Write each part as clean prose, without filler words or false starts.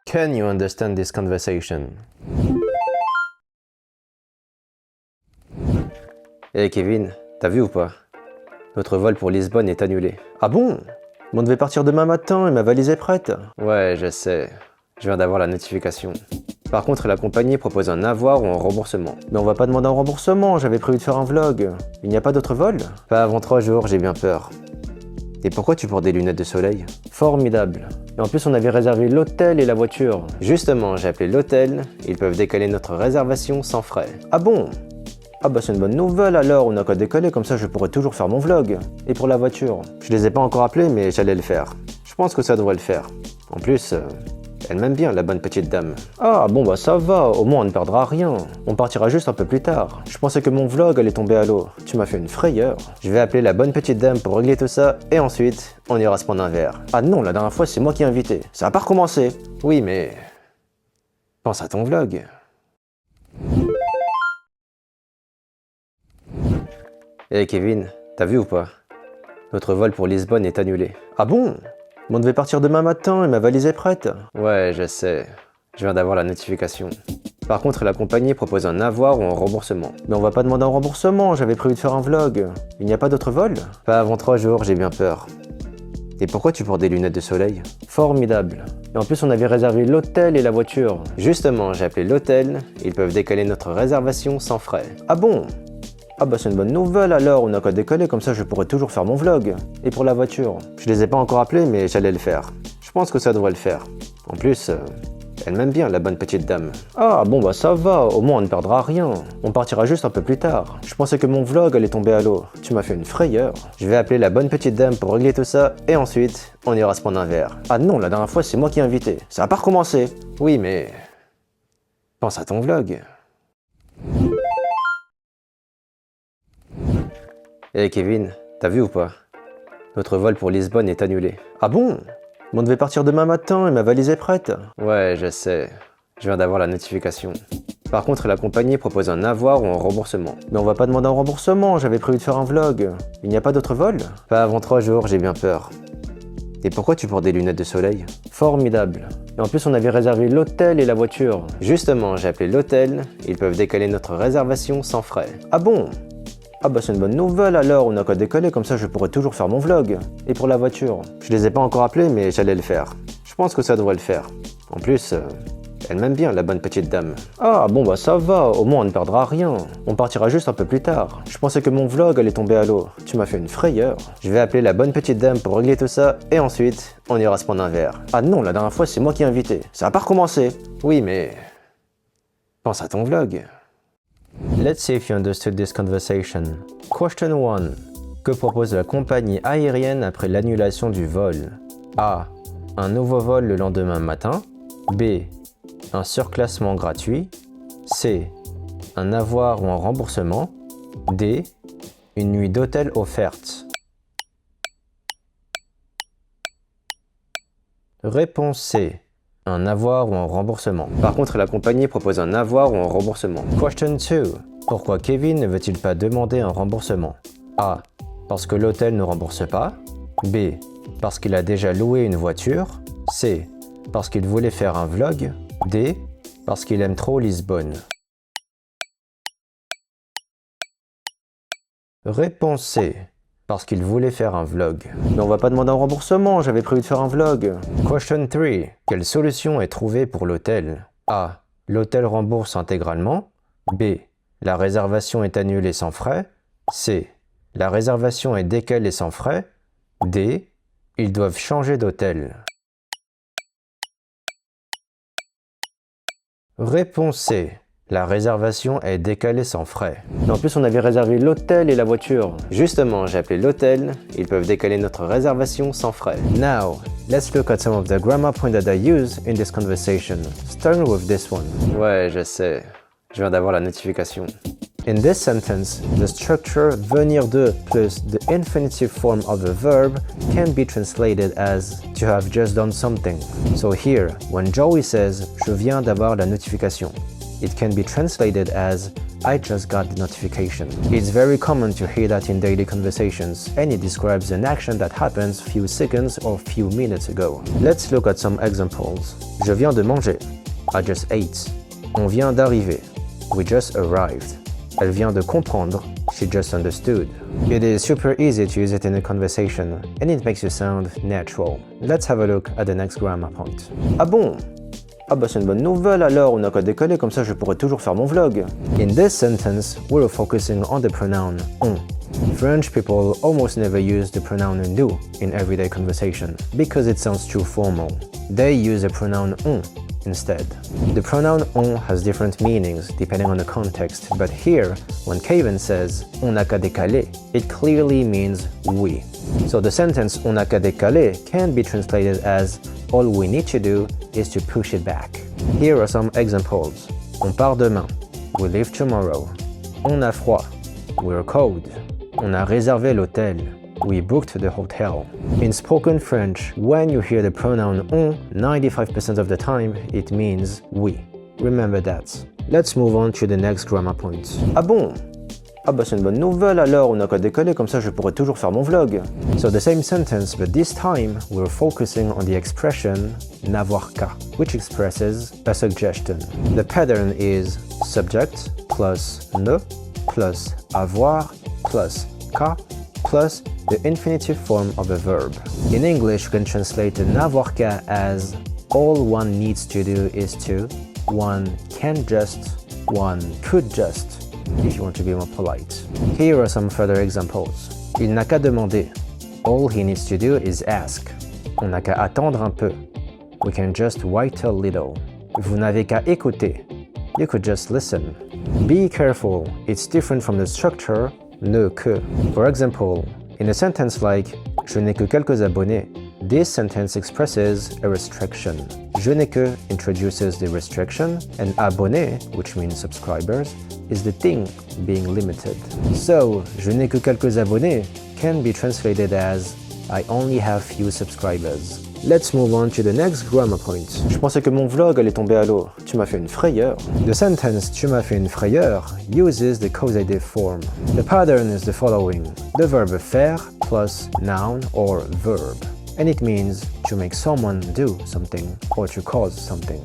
Can you understand this conversation? Hey Kevin, t'as vu ou pas? Notre vol pour Lisbonne est annulé. Ah bon? Mais on devait partir demain matin et ma valise est prête. Ouais, je sais. Je viens d'avoir la notification. Par contre, la compagnie propose un avoir ou un remboursement. Mais on va pas demander un remboursement, j'avais prévu de faire un vlog. Il n'y a pas d'autre vol? Pas avant 3 jours, j'ai bien peur. Et pourquoi tu portes des lunettes de soleil? Formidable. Et en plus, on avait réservé l'hôtel et la voiture. Justement, j'ai appelé l'hôtel. Ils peuvent décaler notre réservation sans frais. Ah bon? Ah bah c'est une bonne nouvelle alors, on n'a qu'à décaler, comme ça je pourrais toujours faire mon vlog. Et pour la voiture? Je les ai pas encore appelés, mais j'allais le faire. Je pense que ça devrait le faire. En plus, elle m'aime bien, la bonne petite dame. Ah bon bah ça va, au moins on ne perdra rien. On partira juste un peu plus tard. Je pensais que mon vlog allait tomber à l'eau. Tu m'as fait une frayeur. Je vais appeler la bonne petite dame pour régler tout ça, et ensuite, on ira se prendre un verre. Ah non, la dernière fois c'est moi qui ai invité. Ça va pas recommencer. Oui, mais... pense à ton vlog. Hey Kevin, t'as vu ou pas? Notre vol pour Lisbonne est annulé. Ah bon? Mais on devait partir demain matin et ma valise est prête. Ouais, je sais. Je viens d'avoir la notification. Par contre, la compagnie propose un avoir ou un remboursement. Mais on va pas demander un remboursement, j'avais prévu de faire un vlog. Il n'y a pas d'autre vol? Pas avant 3 jours, j'ai bien peur. Et pourquoi tu portes des lunettes de soleil? Formidable. Et en plus, on avait réservé l'hôtel et la voiture. Justement, j'ai appelé l'hôtel. Ils peuvent décaler notre réservation sans frais. Ah bon? Ah bah c'est une bonne nouvelle alors, on n'a qu'à décaler, comme ça je pourrais toujours faire mon vlog. Et pour la voiture? Je les ai pas encore appelés, mais j'allais le faire. Je pense que ça devrait le faire. En plus, elle m'aime bien, la bonne petite dame. Ah bon bah ça va, au moins on ne perdra rien. On partira juste un peu plus tard. Je pensais que mon vlog allait tomber à l'eau. Tu m'as fait une frayeur. Je vais appeler la bonne petite dame pour régler tout ça, et ensuite, on ira se prendre un verre. Ah non, la dernière fois c'est moi qui ai invité. Ça va pas recommencer. Oui, mais... pense à ton vlog. Hey Kevin, t'as vu ou pas? Notre vol pour Lisbonne est annulé. Ah bon? Mais on devait partir demain matin et ma valise est prête. Ouais, je sais. Je viens d'avoir la notification. Par contre, la compagnie propose un avoir ou un remboursement. Mais on va pas demander un remboursement, j'avais prévu de faire un vlog. Il n'y a pas d'autre vol? Pas avant 3 jours, j'ai bien peur. Et pourquoi tu portes des lunettes de soleil? Formidable. Et en plus, on avait réservé l'hôtel et la voiture. Justement, j'ai appelé l'hôtel. Ils peuvent décaler notre réservation sans frais. Ah bon? Ah bah c'est une bonne nouvelle alors, on n'a qu'à décaler, comme ça je pourrais toujours faire mon vlog. Et pour la voiture? Je les ai pas encore appelés, mais j'allais le faire. Je pense que ça devrait le faire. En plus, elle m'aime bien, la bonne petite dame. Ah bon bah ça va, au moins on ne perdra rien. On partira juste un peu plus tard. Je pensais que mon vlog allait tomber à l'eau. Tu m'as fait une frayeur. Je vais appeler la bonne petite dame pour régler tout ça, et ensuite, on ira se prendre un verre. Ah non, la dernière fois c'est moi qui ai invité. Ça va pas recommencer. Oui, mais... pense à ton vlog. Let's see if you understood this conversation. Question 1. Que propose la compagnie aérienne après l'annulation du vol? A. Un nouveau vol le lendemain matin. B. Un surclassement gratuit. C. Un avoir ou un remboursement. D. Une nuit d'hôtel offerte. Réponse C. Un avoir ou un remboursement. Par contre, la compagnie propose un avoir ou un remboursement. Question 2. Pourquoi Kevin ne veut-il pas demander un remboursement? A. Parce que l'hôtel ne rembourse pas. B. Parce qu'il a déjà loué une voiture. C. Parce qu'il voulait faire un vlog. D. Parce qu'il aime trop Lisbonne. Réponse C. Parce qu'il voulait faire un vlog. Mais on va pas demander un remboursement, j'avais prévu de faire un vlog. Question 3. Quelle solution est trouvée pour l'hôtel? A. L'hôtel rembourse intégralement. B. La réservation est annulée sans frais. C. La réservation est décalée sans frais. D. Ils doivent changer d'hôtel. Réponse C. La réservation est décalée sans frais. Et en plus, on avait réservé l'hôtel et la voiture. Justement, j'ai appelé l'hôtel. Ils peuvent décaler notre réservation sans frais. Now, let's look at some of the grammar points that I use in this conversation, starting with this one. Ouais, je sais. Je viens d'avoir la notification. In this sentence, the structure venir de plus the infinitive form of a verb can be translated as to have just done something. So here, when Joey says je viens d'avoir la notification, it can be translated as I just got the notification. It's very common to hear that in daily conversations, and it describes an action that happens few seconds or few minutes ago. Let's look at some examples. Je viens de manger. I just ate. On vient d'arriver. We just arrived. Elle vient de comprendre. She just understood. It is super easy to use it in a conversation, and it makes you sound natural. Let's have a look at the next grammar point. Ah bon? Ah bah c'est une bonne nouvelle alors, on n'a qu'à décoller, comme ça je pourrais toujours faire mon vlog. In this sentence, we're focusing on the pronoun on. French people almost never use the pronoun nous in everyday conversation because it sounds too formal. They use the pronoun on instead. The pronoun on has different meanings depending on the context, but here, when Kevin says on n'a qu'à décaler, it clearly means we. So the sentence on n'a qu'à décaler can be translated as all we need to do is to push it back. Here are some examples. On part demain. We leave tomorrow. On a froid. We're cold. On a réservé l'hôtel. We booked the hotel. In spoken French, when you hear the pronoun on, 95% of the time, it means we. Remember that. Let's move on to the next grammar point. Ah bon? Ah bah c'est une bonne nouvelle alors, on n'a qu'à décoller, comme ça je pourrais toujours faire mon vlog. So the same sentence, but this time we're focusing on the expression n'avoir qu'à, which expresses a suggestion. The pattern is subject plus ne plus avoir plus qu'à plus the infinitive form of a verb. In English, you can translate n'avoir qu'à as all one needs to do is to, one can just, one could just, if you want to be more polite. Here are some further examples. Il n'a qu'à demander. All he needs to do is ask. On n'a qu'à attendre un peu. We can just wait a little. Vous n'avez qu'à écouter. You could just listen. Be careful, it's different from the structure ne que. For example, in a sentence like Je n'ai que quelques abonnés, this sentence expresses a restriction. Je n'ai que introduces the restriction, and abonné, which means subscribers, is the thing being limited. So, je n'ai que quelques abonnés can be translated as I only have few subscribers. Let's move on to the next grammar point. Je pensais que mon vlog allait tomber à l'eau. Tu m'as fait une frayeur. The sentence tu m'as fait une frayeur uses the causative form. The pattern is the following. The verb faire plus noun or verb. And it means to make someone do something or to cause something.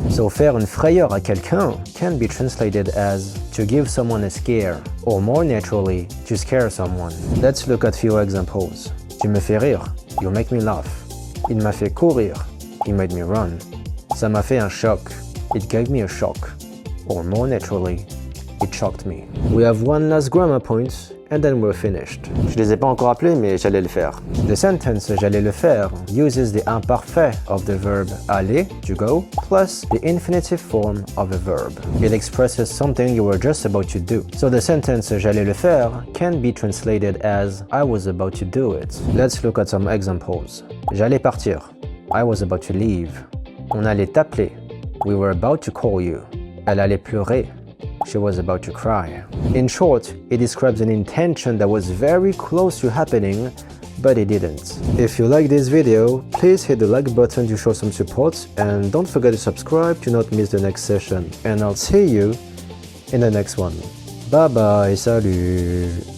So faire une frayeur à quelqu'un can be translated as to give someone a scare, or more naturally, to scare someone. Let's look at few examples. Tu me fais rire. You make me laugh. Il m'a fait courir. He made me run. Ça m'a fait un choc. It gave me a shock. Or more naturally, it shocked me. We have one last grammar point, and then we're finished. Je les ai pas encore appelés, mais j'allais le faire. The sentence j'allais le faire uses the imparfait of the verb aller, to go, plus the infinitive form of a verb. It expresses something you were just about to do. So the sentence j'allais le faire can be translated as I was about to do it. Let's look at some examples. J'allais partir. I was about to leave. On allait t'appeler. We were about to call you. Elle allait pleurer. She was about to cry. In short, it describes an intention that was very close to happening, but it didn't. If you like this video, please hit the like button to show some support, and don't forget to subscribe to not miss the next session. And I'll see you in the next one. Bye bye, salut!